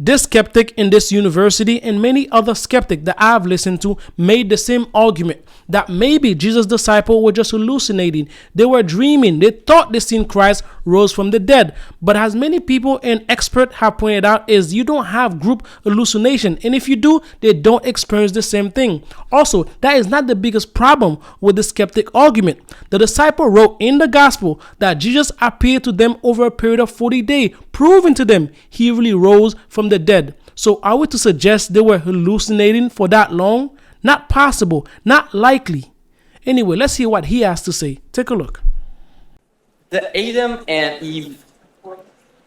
This skeptic in this university and many other skeptics that I've listened to made the same argument that maybe Jesus' disciples were just hallucinating. They were dreaming. They thought they seen Christ rose from the dead. But as many people and experts have pointed out, is you don't have group hallucination. And if you do, they don't experience the same thing. Also, that is not the biggest problem with the skeptic argument. The disciple wrote in the gospel that Jesus appeared to them over a period of 40 days, proving to them he really rose from the dead. So are we to suggest they were hallucinating for that long? Not possible, not likely. Anyway, let's hear what he has to say. Take a look. The Adam and Eve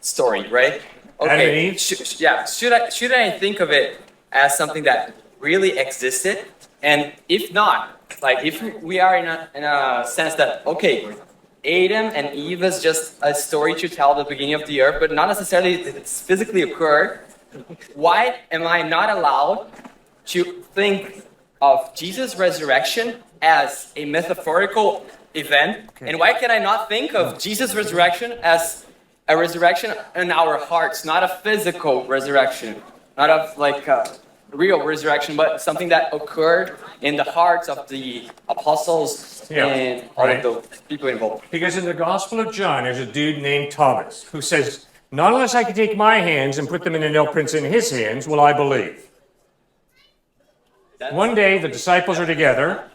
story, right? Adam and Eve? Should I think of it as something that really existed? And if not, like if we are in a sense that, okay, Adam and Eve is just a story to tell the beginning of the earth, but not necessarily it's physically occurred. Why am I not allowed to think of Jesus' resurrection as a metaphorical event? Okay. And why can I not think of Jesus' resurrection as a resurrection in our hearts, not a physical resurrection, not of like a real resurrection, but something that occurred in the hearts of the apostles and all of the people involved? Because in the Gospel of John, there's a dude named Thomas who says, not unless I can take my hands and put them in the nail prints in his hands will I believe. One day, the disciples are together.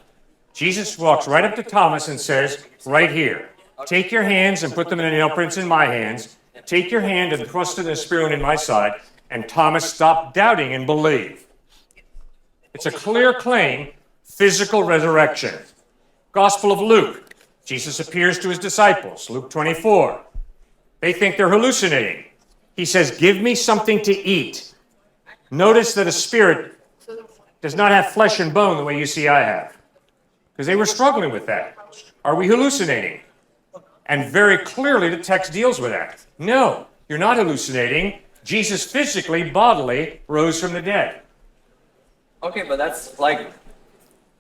Jesus walks right up to Thomas and says, right here, take your hands and put them in the nail prints in my hands. Take your hand and thrust it in the spear in my side. And Thomas stopped doubting and believed. It's a clear claim, physical resurrection. Gospel of Luke, Jesus appears to his disciples, Luke 24. They think they're hallucinating. He says, give me something to eat. Notice that a spirit does not have flesh and bone the way you see I have. Because they were struggling with that. Are we hallucinating? And very clearly the text deals with that. No, you're not hallucinating. Jesus physically, bodily, rose from the dead. Okay, but that's like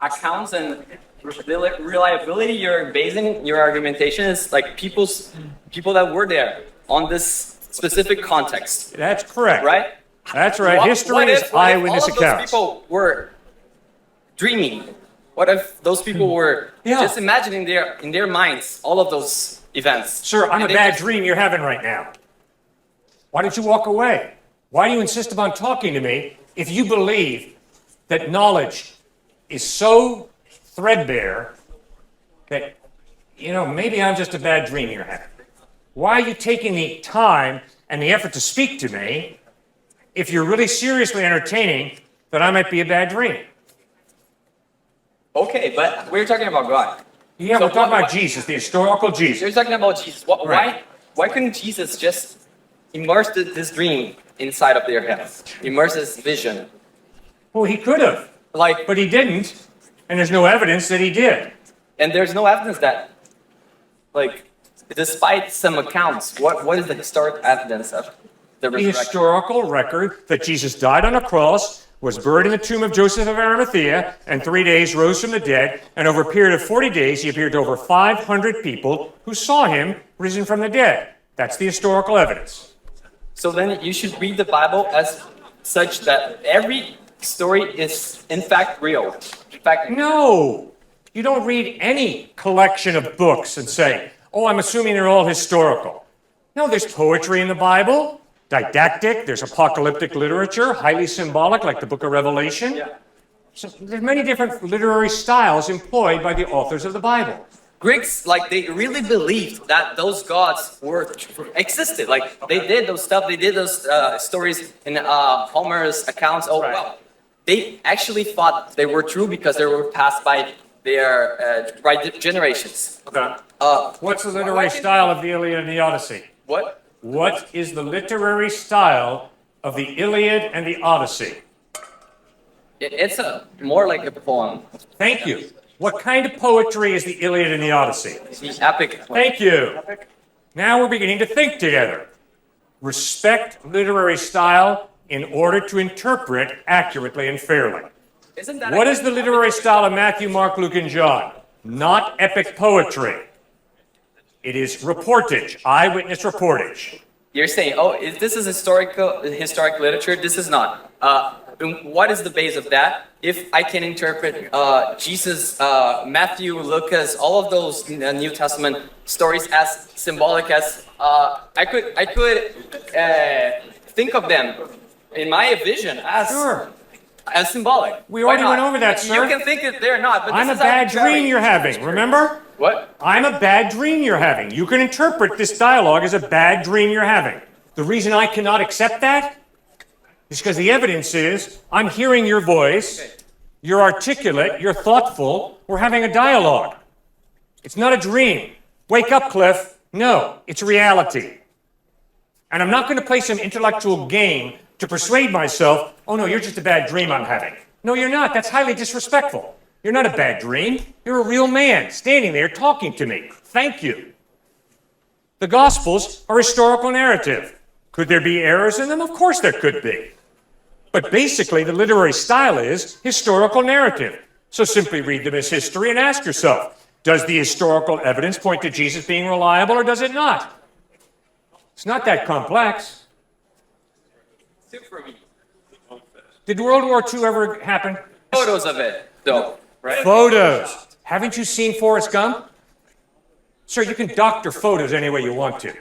accounts and reliability. You're basing your argumentation is like people that were there on this specific context. That's correct. Right? That's right. History is eyewitness accounts. What if those people were dreaming? What if those people were just imagining in their minds all of those events? Sir, I'm a bad dream you're having right now. Why don't you walk away? Why do you insist upon talking to me if you believe that knowledge is so threadbare that, maybe I'm just a bad dream you're having? Why are you taking the time and the effort to speak to me if you're really seriously entertaining that I might be a bad dream? Okay, but we're talking about God. Yeah, so we're talking about Jesus, the historical Jesus. You're talking about Jesus. Why couldn't Jesus just immerse this dream inside of their heads? Immerse this vision? Well, he could have. But he didn't. And there's no evidence that he did. And there's no evidence that, despite some accounts, what is the historic evidence of the resurrection? The historical record that Jesus died on a cross, was buried in the tomb of Joseph of Arimathea, and 3 days rose from the dead, and over a period of 40 days, he appeared to over 500 people who saw him risen from the dead. That's the historical evidence. So then you should read the Bible as such that every story is, in fact, real. In fact, no, you don't read any collection of books and say, oh, I'm assuming they're all historical. No, there's poetry in the Bible, didactic, there's apocalyptic literature, highly symbolic, like the book of Revelation. Yeah. So there's many different literary styles employed by the authors of the Bible. Greeks, they really believed that those gods existed. They did those stuff, they did those stories in Homer's accounts. Oh, right. Well, they actually thought they were true because they were passed by their generations. Okay. What's the literary style of the Iliad and the Odyssey? What? What is the literary style of the Iliad and the Odyssey? It's more like a poem. Thank you. What kind of poetry is the Iliad and the Odyssey? The epic. Thank you. Epic. Now we're beginning to think together. Respect literary style in order to interpret accurately and fairly. What is the literary style of Matthew, Mark, Luke, and John? Not epic poetry. It is reportage, eyewitness reportage. you're saying, oh, this is historic literature. This is not. What is the base of that? If I can interpret Jesus, Matthew, Lucas, all of those New Testament stories as symbolic as I could think of them in my vision as Sure. as symbolic. We already went over that, sir. You can think that they're not, but I'm a this is bad arbitrary. dream you're having, remember? What? I'm a bad dream you're having. You can interpret this dialogue as a bad dream you're having. The reason I cannot accept that is because the evidence is I'm hearing your voice, you're articulate, you're thoughtful, we're having a dialogue. It's not a dream. Wake up, Cliffe. No, it's reality. And I'm not going to play some intellectual game to persuade myself, oh no, you're just a bad dream I'm having. No, you're not. That's highly disrespectful. You're not a bad dream. You're a real man standing there talking to me. Thank you. The Gospels are historical narrative. Could there be errors in them? Of course there could be. But basically, the literary style is historical narrative. So simply read them as history and ask yourself, does the historical evidence point to Jesus being reliable or does it not? It's not that complex. Did World War II ever happen? Photos of it, though, right? Photos. Haven't you seen Forrest Gump? Sir, you can doctor photos any way you want to.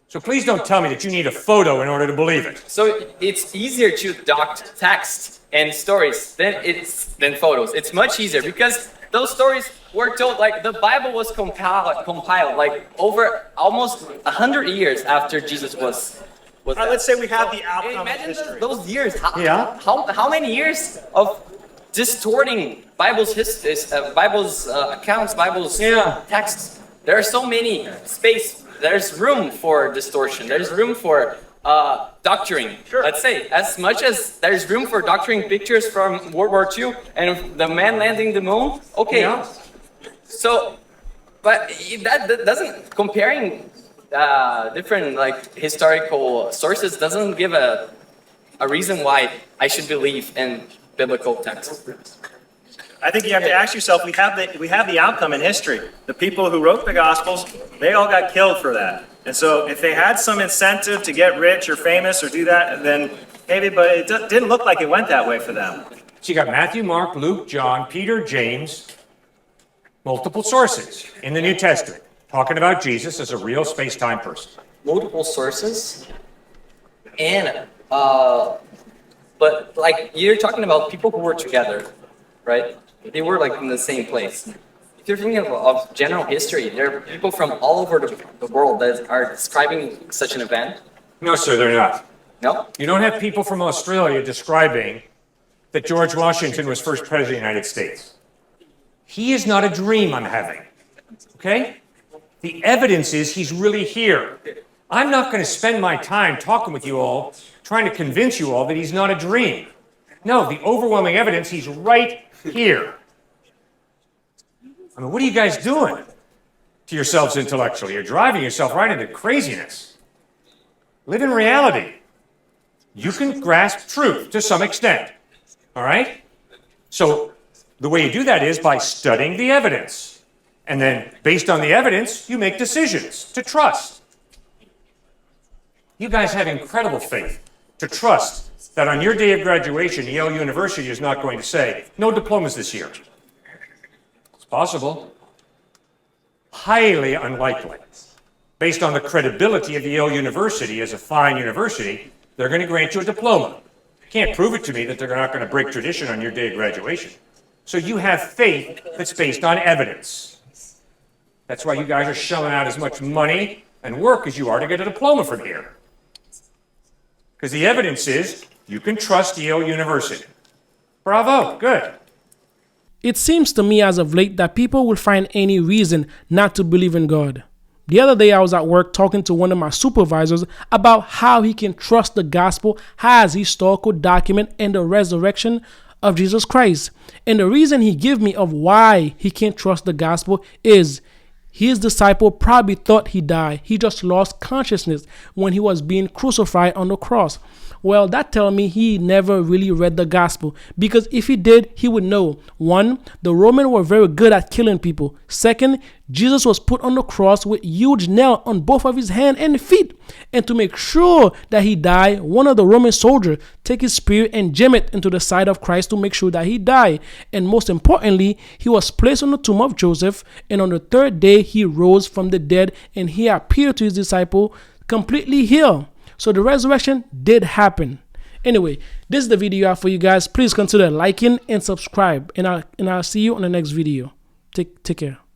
So please don't tell me that you need a photo in order to believe it. So it's easier to doct text and stories than photos. It's much easier because those stories were told, like the Bible was compiled like over almost 100 years after Jesus was Let's say we have the outcome of Imagine history. those years. Yeah. How many years of distorting Bible's history, Bible's accounts, Bible's Yeah. texts? There are so many space. There's room for distortion. There's room for doctoring. Sure. Let's say as much as there's room for doctoring pictures from World War II and the man landing the moon. Okay. Yeah. So, but that doesn't comparing different like historical sources doesn't give a reason why I should believe in biblical texts. I think you have to ask yourself, we have the outcome in history. The people who wrote the Gospels, they all got killed for that. And so if they had some incentive to get rich or famous or do that, then maybe, but it didn't look like it went that way for them. So you got Matthew, Mark, Luke, John, Peter, James, multiple sources in the New Testament talking about Jesus as a real space-time person. Multiple sources, and but like you're talking about people who were together, right? They were like in the same place. If you're thinking of general history, there are people from all over the world that are describing such an event. No, sir, they're not. No? You don't have people from Australia describing that George Washington was first president of the United States. He is not a dream I'm having, okay? The evidence is he's really here. I'm not going to spend my time talking with you all, trying to convince you all that he's not a dream. No, the overwhelming evidence, he's right here. I mean, what are you guys doing to yourselves intellectually? You're driving yourself right into craziness. Live in reality. You can grasp truth to some extent, all right? So the way you do that is by studying the evidence. And then, based on the evidence, you make decisions to trust. You guys have incredible faith to trust that on your day of graduation, Yale University is not going to say, no diplomas this year. It's possible. Highly unlikely. Based on the credibility of Yale University as a fine university, they're going to grant you a diploma. Can't prove it to me that they're not going to break tradition on your day of graduation. So you have faith that's based on evidence. That's why you guys are shelling out as much money and work as you are to get a diploma from here. Because the evidence is you can trust Yale University. Bravo, good. It seems to me as of late that people will find any reason not to believe in God. The other day I was at work talking to one of my supervisors about how he can trust the gospel as historical document in the resurrection of Jesus Christ. And the reason he gave me of why he can't trust the gospel is his disciple probably thought he died. He just lost consciousness when he was being crucified on the cross. Well, that tells me he never really read the gospel, because if he did, he would know. One, the Romans were very good at killing people. Second, Jesus was put on the cross with huge nail on both of his hand and feet. And to make sure that he died, one of the Roman soldiers take his spear and jam it into the side of Christ to make sure that he died. And most importantly, he was placed on the tomb of Joseph, and on the third day he rose from the dead, and he appeared to his disciple completely healed. So the resurrection did happen. Anyway, this is the video I have for you guys. Please consider liking and subscribe, and I'll see you on the next video. Take care.